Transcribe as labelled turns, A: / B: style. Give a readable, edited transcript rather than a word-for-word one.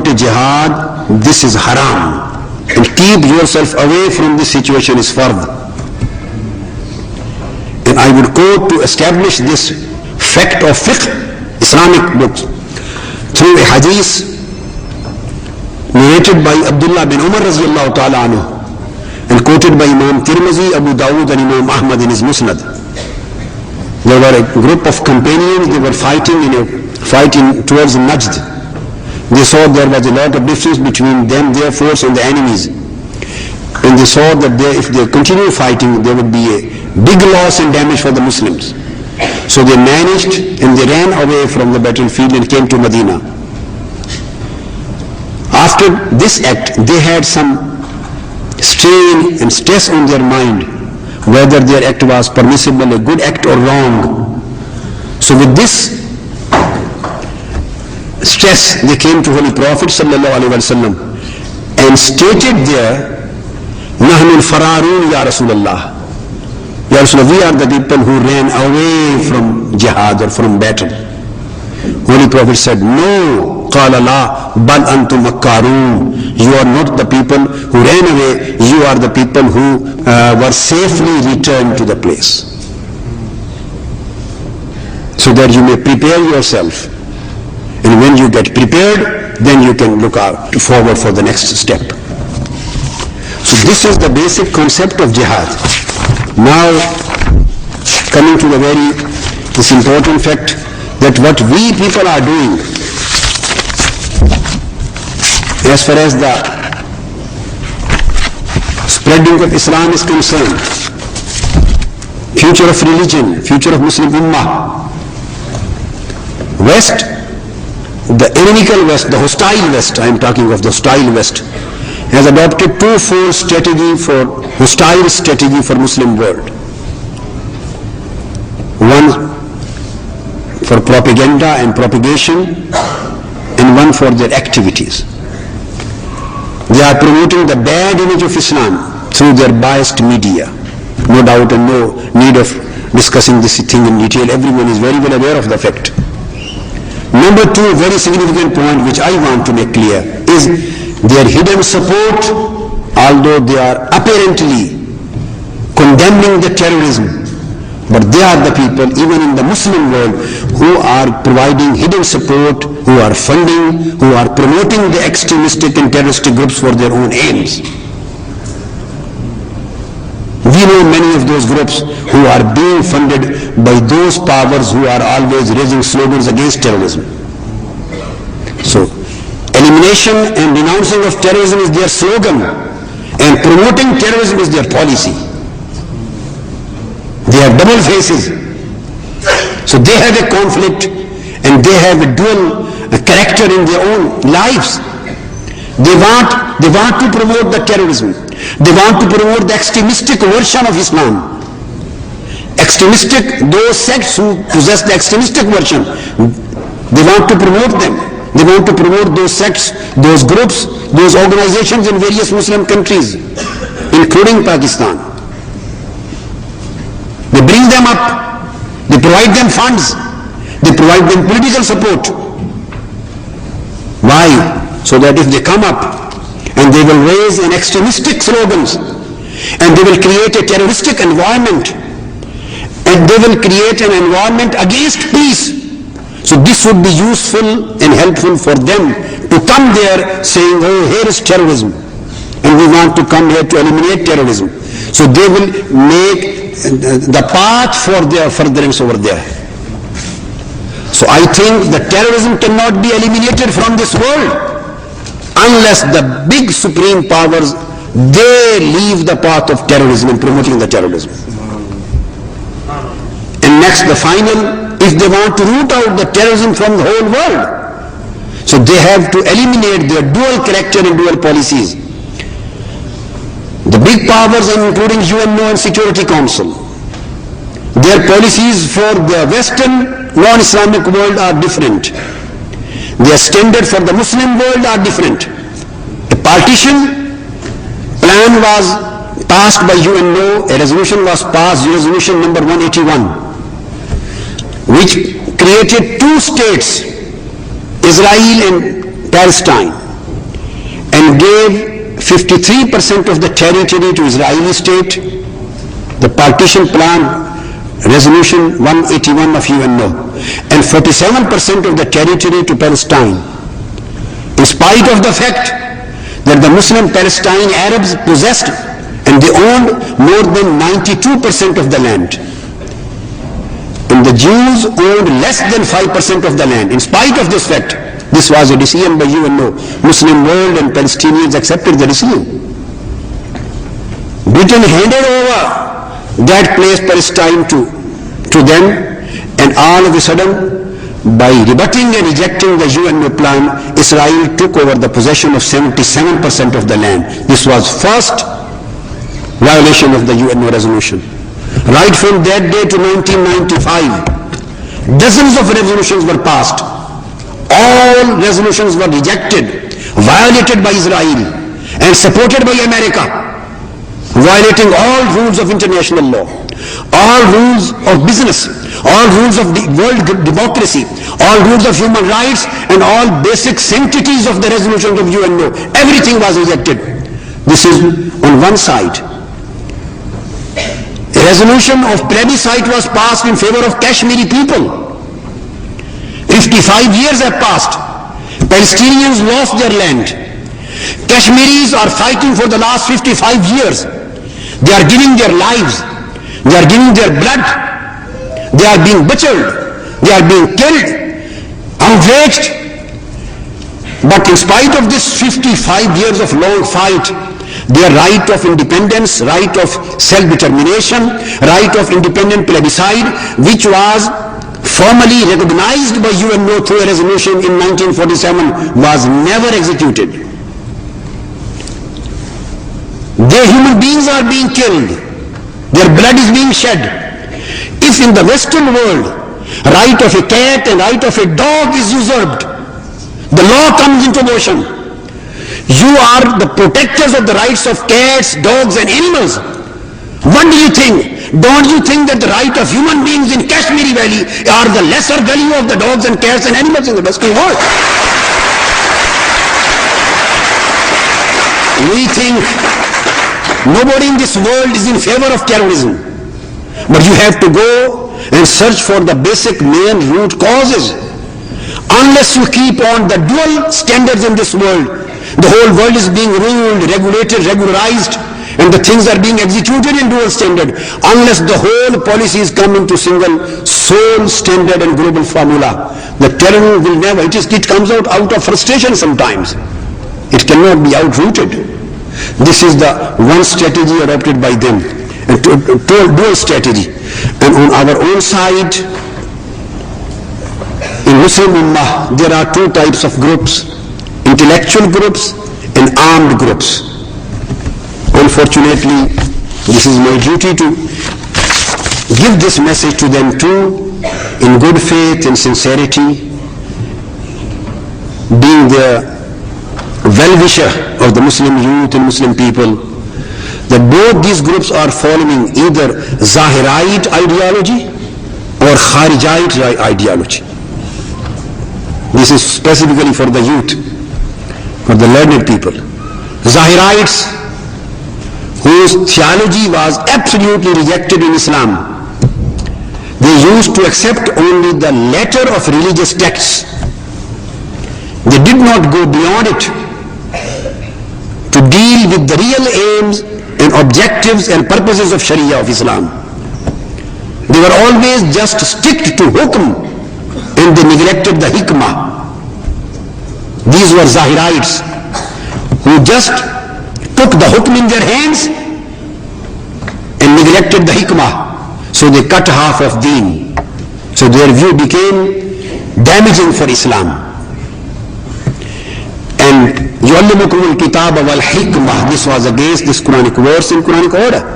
A: promote a jihad, this is haram. And keep yourself away from this situation is fard. And I would quote to establish this fact of fiqh, Islamic books, through a hadith narrated by Abdullah bin Umar radiallahu ta'ala anhu and quoted by Imam Tirmizi, Abu Dawud and Imam Ahmad in his Musnad. There were a group of companions, they were fighting towards Najd. They saw there was a lot of difference between them, their force and the enemies. And they saw that if they continue fighting, there would be a big loss and damage for the Muslims. So they managed and they ran away from the battlefield and came to Medina. After this act, they had some strain and stress on their mind, whether their act was permissible, a good act or wrong. So with this stress, they came to Holy Prophet sallallahu alaihi wasallam and stated there, "Nahnu al-fararun ya Rasulullah." Ya Rasulullah, we are the people who ran away from jihad or from battle. Holy Prophet said, "No, qala la, bal antum makkarun." You are not the people who ran away, you are the people who were safely returned to the place. So that you may prepare yourself. And when you get prepared, then you can look forward for the next step. So this is the basic concept of jihad. Now, coming to this important fact that what we people are doing, as far as the spreading of Islam is concerned, future of religion, future of Muslim Ummah, West, the inimical West, the hostile West, I am talking of the hostile West, has adopted hostile strategy for Muslim world. One for propaganda and propagation, and one for their activities. They are promoting the bad image of Islam through their biased media. No doubt and no need of discussing this thing in detail. Everyone is very well aware of the fact. Number two, very significant point which I want to make clear is their hidden support, although they are apparently condemning the terrorism, but they are the people, even in the Muslim world, who are providing hidden support, who are funding, who are promoting the extremistic and terroristic groups for their own aims. We know many of those groups who are being funded by those powers who are always raising slogans against terrorism. So, elimination and denouncing of terrorism is their slogan, and promoting terrorism is their policy. They have double faces. So they have a conflict and they have a dual character in their own lives. They want to promote the terrorism. They want to promote the extremistic version of Islam. Extremistic, those sects who possess the extremistic version, they want to promote them. They want to promote those sects, those groups, those organizations in various Muslim countries, including Pakistan. They bring them up, they provide them funds, they provide them political support. Why? So that if they come up and they will raise an extremistic slogans and they will create a terroristic environment and they will create an environment against peace. So this would be useful and helpful for them to come there saying, "Oh, here is terrorism and we want to come here to eliminate terrorism." So they will make the path for their furtherance over there. So I think that terrorism cannot be eliminated from this world unless the big supreme powers, they leave the path of terrorism and promoting the terrorism. And next, the final, if they want to root out the terrorism from the whole world, so they have to eliminate their dual character and dual policies. The big powers, including UNO and Security Council, their policies for the Western non-Islamic world are different. Their standard for the Muslim world are different. A partition plan was passed by UNO, a resolution was passed, resolution number 181, which created two states, Israel and Palestine. and gave 53% of the territory to Israeli state, the partition plan, resolution 181 of UNO, and 47% of the territory to Palestine, in spite of the fact that the Muslim Palestine Arabs possessed and they owned more than 92% of the land. And the Jews owned less than 5% of the land. In spite of this fact, this was a decision by UNO. Muslim world and Palestinians accepted the decision. Britain handed over that place, Palestine, to them, and all of a sudden, by rebutting and rejecting the UNO plan, Israel took over the possession of 77% of the land. This was first violation of the UNO resolution. Right from that day to 1995, dozens of resolutions were passed. All resolutions were rejected, violated by Israel and supported by America, violating all rules of international law, all rules of business, all rules of world democracy, all rules of human rights, and all basic sanctities of the resolutions of UNO. Everything was rejected. This is on one side. A resolution of plebiscite was passed in favor of Kashmiri people. 55 years have passed. Palestinians lost their land. Kashmiris are fighting for the last 55 years. They are giving their lives. They are giving their blood. They are being butchered. They are being killed, outraged. But in spite of this 55 years of long fight, their right of independence, right of self-determination, right of independent plebiscite, which was formally recognized by UNO through a resolution in 1947, was never executed. Their human beings are being killed. Their blood is being shed. If in the Western world, right of a cat and right of a dog is usurped, the law comes into motion. You are the protectors of the rights of cats, dogs and animals. What do you think? Don't you think that the right of human beings in Kashmiri Valley are the lesser value of the dogs and cats and animals in the Western world? We think nobody in this world is in favor of terrorism. But you have to go and search for the basic main root causes. Unless you keep on the dual standards in this world, the whole world is being ruled, regulated, regularized, and the things are being executed in dual standard. Unless the whole policies come into single sole standard and global formula, the terror will never, it comes out of frustration sometimes. It cannot be outrooted. This is the one strategy adopted by them, a dual strategy. And on our own side, in Muslim Ummah, there are two types of groups: intellectual groups and armed groups. Unfortunately, this is my duty to give this message to them too, in good faith and sincerity, being the well-wisher of the Muslim youth and Muslim people, that both these groups are following either Zahirite ideology or Kharijite ideology. This is specifically for the youth, for the learned people. Zahirites, whose theology was absolutely rejected in Islam, they used to accept only the letter of religious texts. They did not go beyond it to deal with the real aims and objectives and purposes of Sharia of Islam. They were always just stick to hukm, and they neglected the hikmah. These were Zahirites who just took the hukm in their hands and neglected the hikmah. So they cut half of deen. So their view became damaging for Islam. And يُعَلِّمُكُمُ الْكِتَابَ وَالْحِكْمَةِ, this was against this Quranic verse and Quranic order.